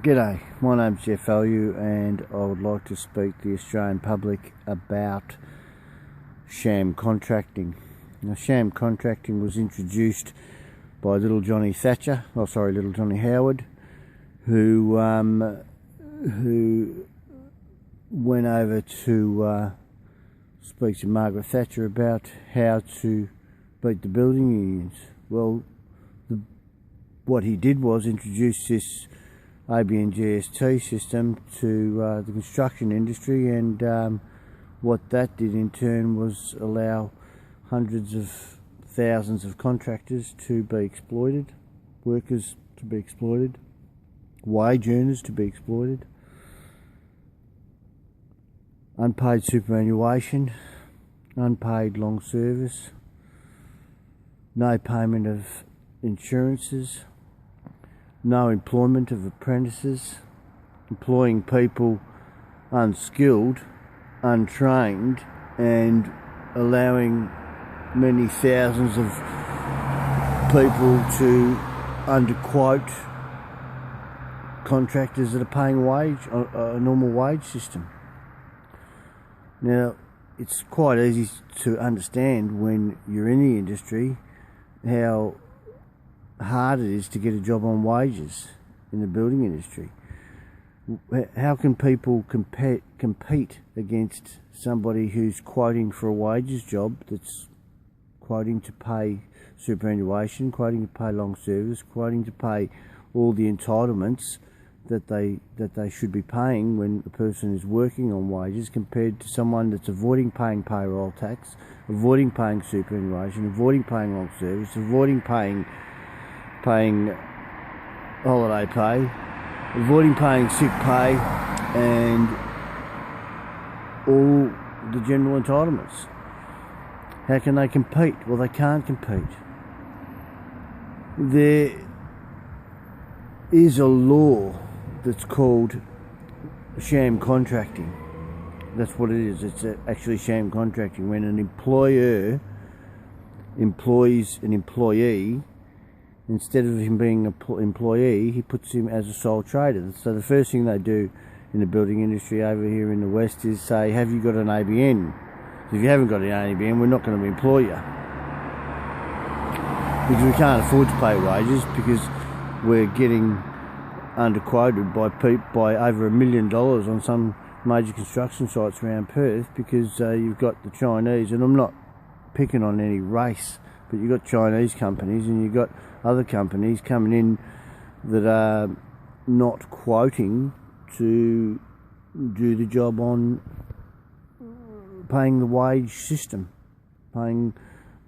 G'day, my name's Ellul and I would like to speak to the Australian public about sham contracting. Now, sham contracting was introduced by little Johnny Howard, who went over to speak to Margaret Thatcher about how to beat the building unions. Well, what he did was introduce this ABN GST system to the construction industry, and what that did in turn was allow hundreds of thousands of contractors to be exploited, workers to be exploited, wage earners to be exploited, unpaid superannuation, unpaid long service, no payment of insurances, no employment of apprentices, employing people unskilled, untrained, and allowing many thousands of people to underquote contractors that are paying a normal wage system. Now, it's quite easy to understand when you're in the industry how hard it is to get a job on wages in the building industry. How can people compete against somebody who's quoting for a wages job, that's quoting to pay superannuation, quoting to pay long service, quoting to pay all the entitlements that they should be paying when a person is working on wages, compared to someone that's avoiding paying payroll tax, avoiding paying superannuation, avoiding paying long service, avoiding paying holiday pay, avoiding paying sick pay, and all the general entitlements. How can they compete? Well, they can't compete. There is a law that's called sham contracting. That's what it is. It's actually sham contracting, when an employer employs an employee. Instead of him being an employee, he puts him as a sole trader. So the first thing they do in the building industry over here in the West is say, have you got an ABN? If you haven't got an ABN, we're not going to employ you. Because we can't afford to pay wages, because we're getting underquoted by over $1 million on some major construction sites around Perth, because you've got the Chinese, and I'm not picking on any race, but you've got Chinese companies and you've got other companies coming in that are not quoting to do the job on paying the wage system, paying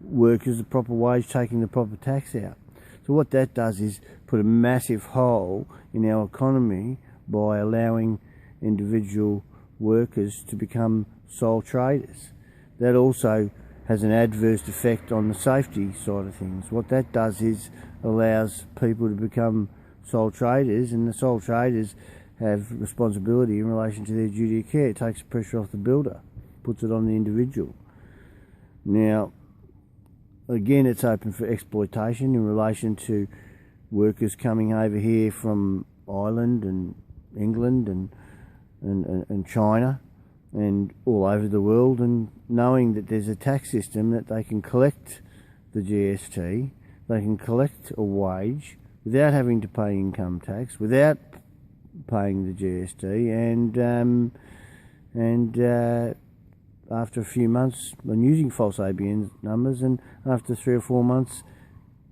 workers the proper wage, taking the proper tax out. So what that does is put a massive hole in our economy by allowing individual workers to become sole traders. That also has an adverse effect on the safety side of things. What that does is allows people to become sole traders, and the sole traders have responsibility in relation to their duty of care. It takes the pressure off the builder, puts it on the individual. Now, again, it's open for exploitation in relation to workers coming over here from Ireland and England and China and all over the world, and knowing that there's a tax system that they can collect the GST, they can collect a wage without having to pay income tax, without paying the GST, and after a few months, and using false ABN numbers, and after 3 or 4 months,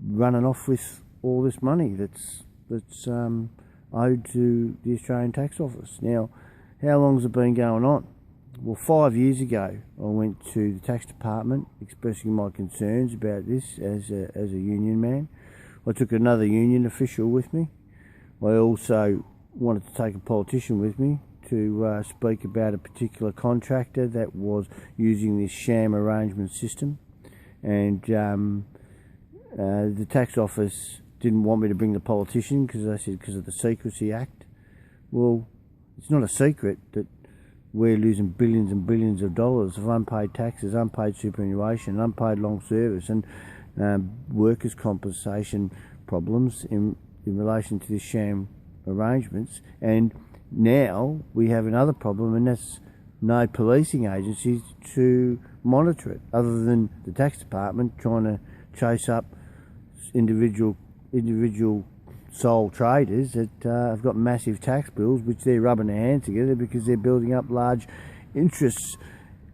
running off with all this money that's owed to the Australian Tax Office. Now, how long has it been going on? Well, 5 years ago, I went to the tax department expressing my concerns about this as a union man. I took another union official with me. I also wanted to take a politician with me to speak about a particular contractor that was using this sham arrangement system, and the tax office didn't want me to bring the politician because they said because of the Secrecy Act. Well, it's not a secret that we're losing billions and billions of dollars of unpaid taxes, unpaid superannuation, unpaid long service, and workers' compensation problems in relation to this sham arrangements, and now we have another problem, and that's no policing agencies to monitor it, other than the tax department trying to chase up individual sole traders that have got massive tax bills, which they're rubbing their hands together because they're building up large interests.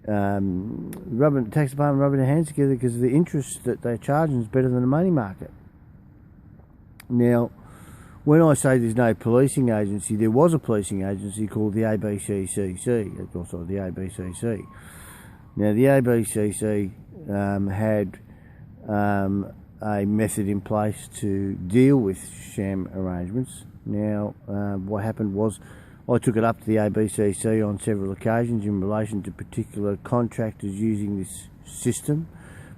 The tax department rubbing their hands together because the interest that they're charging is better than the money market. Now, when I say there's no policing agency, there was a policing agency called the ABCCC, also the ABCC. Now, the ABCC had a method in place to deal with sham arrangements. Now, what happened was I took it up to the ABCC on several occasions in relation to particular contractors using this system,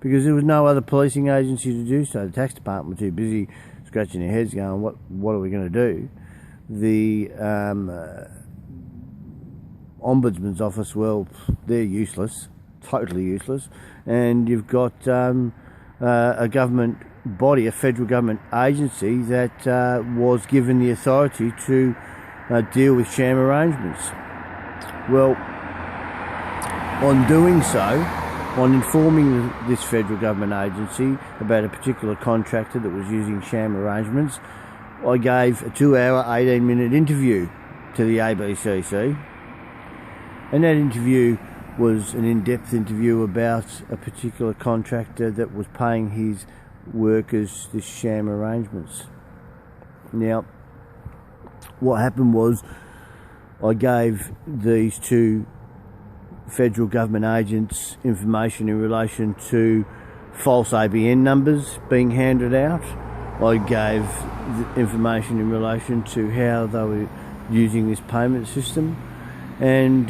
because there was no other policing agency to do so. The tax department were too busy scratching their heads going, what are we going to do? The Ombudsman's office, well, they're useless, totally useless. And you've got a government body, a federal government agency that was given the authority to deal with sham arrangements. Well, on doing so, on informing this federal government agency about a particular contractor that was using sham arrangements, I gave a 2-hour, 18-minute interview to the ABCC. And that interview was an in-depth interview about a particular contractor that was paying his workers this sham arrangements. Now, what happened was I gave these two federal government agents information in relation to false ABN numbers being handed out. I gave information in relation to how they were using this payment system, and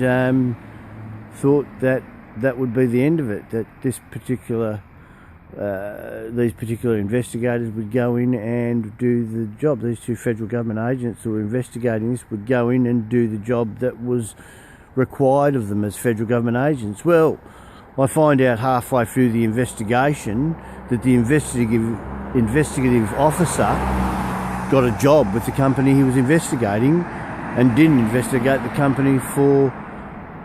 thought that that would be the end of it, that this particular these particular investigators would go in and do the job. These two federal government agents who were investigating this would go in and do the job that was required of them as federal government agents. Well, I find out halfway through the investigation that the investigative officer got a job with the company he was investigating and didn't investigate the company for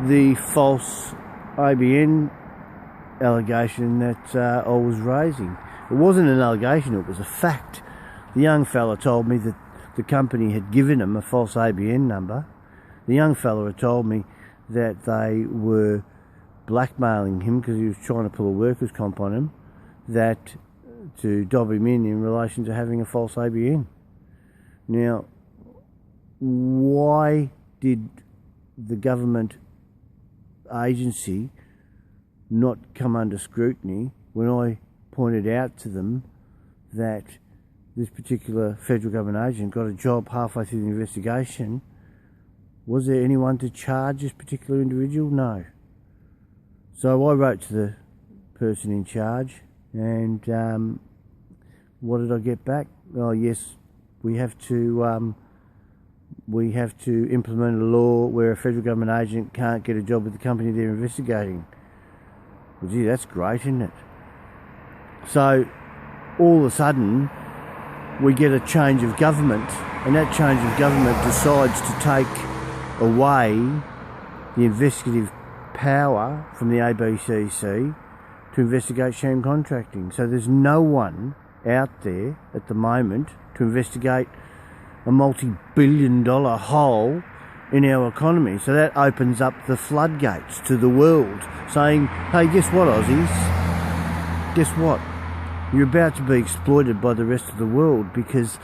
the false ABN allegation that I was raising. It wasn't an allegation, it was a fact. The young fella told me that the company had given him a false ABN number. The young fella had told me that they were blackmailing him because he was trying to pull a workers' comp on him, that to dob him in relation to having a false ABN. Now, why did the government agency not come under scrutiny when I pointed out to them that this particular federal government agent got a job halfway through the investigation? Was there anyone to charge this particular individual? No. So I wrote to the person in charge, and what did I get back? Oh yes, we have to implement a law where a federal government agent can't get a job with the company they're investigating. Well, gee, that's great, isn't it? So all of a sudden we get a change of government, and that change of government decides to take away the investigative power from the ABCC to investigate sham contracting. So there's no one out there at the moment to investigate a multi-billion-dollar hole in our economy. So that opens up the floodgates to the world, saying, hey, guess what, Aussies? Guess what? You're about to be exploited by the rest of the world, because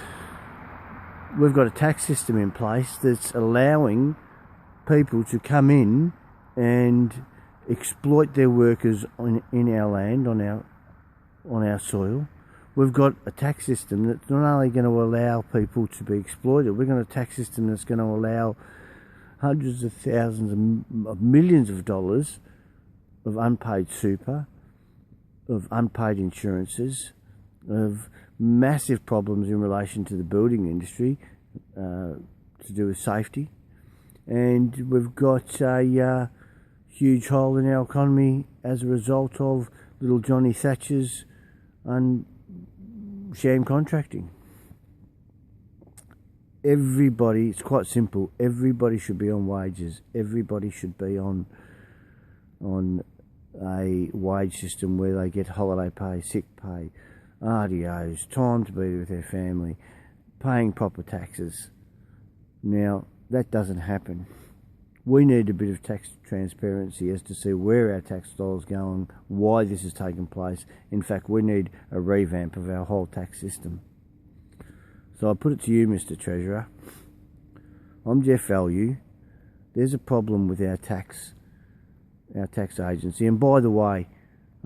we've got a tax system in place that's allowing people to come in and exploit their workers in our land, on our soil. We've got a tax system that's not only going to allow people to be exploited, we've got a tax system that's going to allow hundreds of thousands of millions of dollars of unpaid super, of unpaid insurances, of massive problems in relation to the building industry to do with safety. And we've got a huge hole in our economy as a result of little Johnny Thatcher's sham contracting. everybody, it's quite simple, everybody should be on wages. Everybody should be on a wage system where they get holiday pay, sick pay, RDOs, time to be with their family, paying proper taxes. Now, that doesn't happen. We need a bit of tax transparency as to see where our tax dollars are going, why this has taken place. In fact, we need a revamp of our whole tax system. So I put it to you, Mr. Treasurer. I'm Jeff Ellul. There's a problem with our tax agency. And by the way,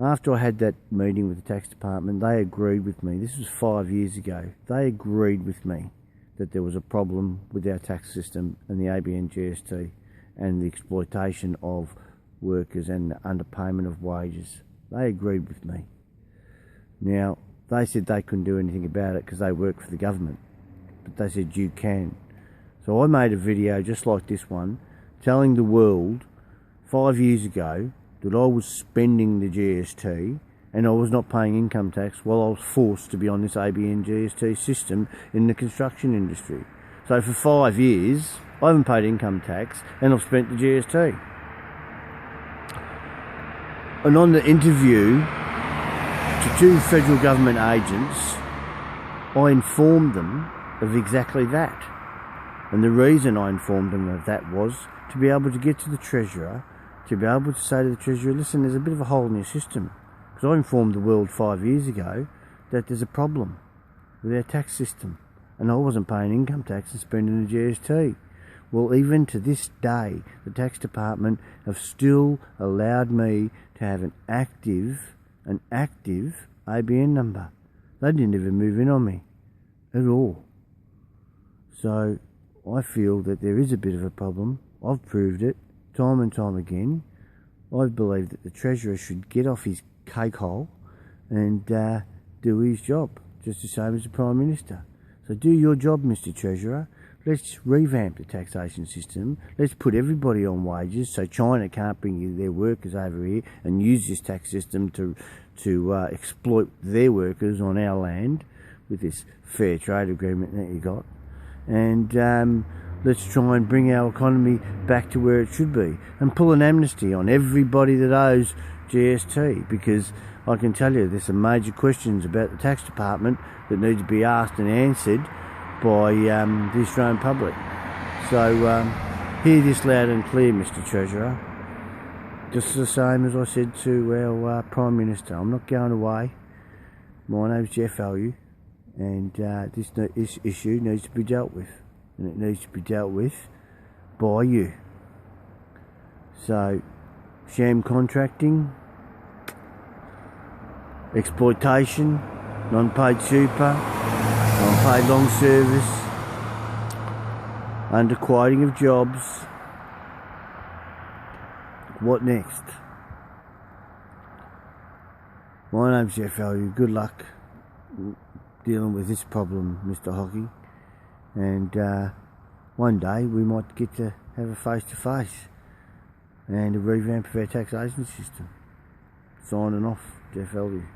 after I had that meeting with the tax department, they agreed with me. This was 5 years ago. They agreed with me that there was a problem with our tax system and the ABN GST and the exploitation of workers and the underpayment of wages. They agreed with me. Now, they said they couldn't do anything about it because they work for the government. But they said you can. So I made a video just like this one, telling the world 5 years ago that I was spending the GST and I was not paying income tax while I was forced to be on this ABN GST system in the construction industry. So for 5 years, I haven't paid income tax and I've spent the GST. And on the interview to 2 federal government agents, I informed them of exactly that. And the reason I informed them of that was to be able to get to the Treasurer, to be able to say to the Treasurer, listen, there's a bit of a hole in your system. Because I informed the world 5 years ago that there's a problem with our tax system. And I wasn't paying income tax and spending the GST. Well, even to this day, the tax department have still allowed me to have an active ABN number. They didn't even move in on me at all. So I feel that there is a bit of a problem. I've proved it time and time again. I believe that the Treasurer should get off his cake hole and do his job, just the same as the Prime Minister. So do your job, Mr. Treasurer. Let's revamp the taxation system. Let's put everybody on wages so China can't bring their workers over here and use this tax system to exploit their workers on our land with this fair trade agreement that you got. And let's try and bring our economy back to where it should be and pull an amnesty on everybody that owes GST, because I can tell you there's some major questions about the tax department that need to be asked and answered by the Australian public. So hear this loud and clear, Mr. Treasurer. Just the same as I said to our Prime Minister, I'm not going away. My name's Jeff Ellul, and this issue needs to be dealt with, and it needs to be dealt with by you. So, sham contracting, exploitation, non-paid super, non-paid long service, underquoting of jobs. What next? My name's Jeff Ellul. Good luck dealing with this problem, Mr. Hockey. And one day we might get to have a face-to-face and a revamp of our taxation system. Signing off, Jeff Ellul.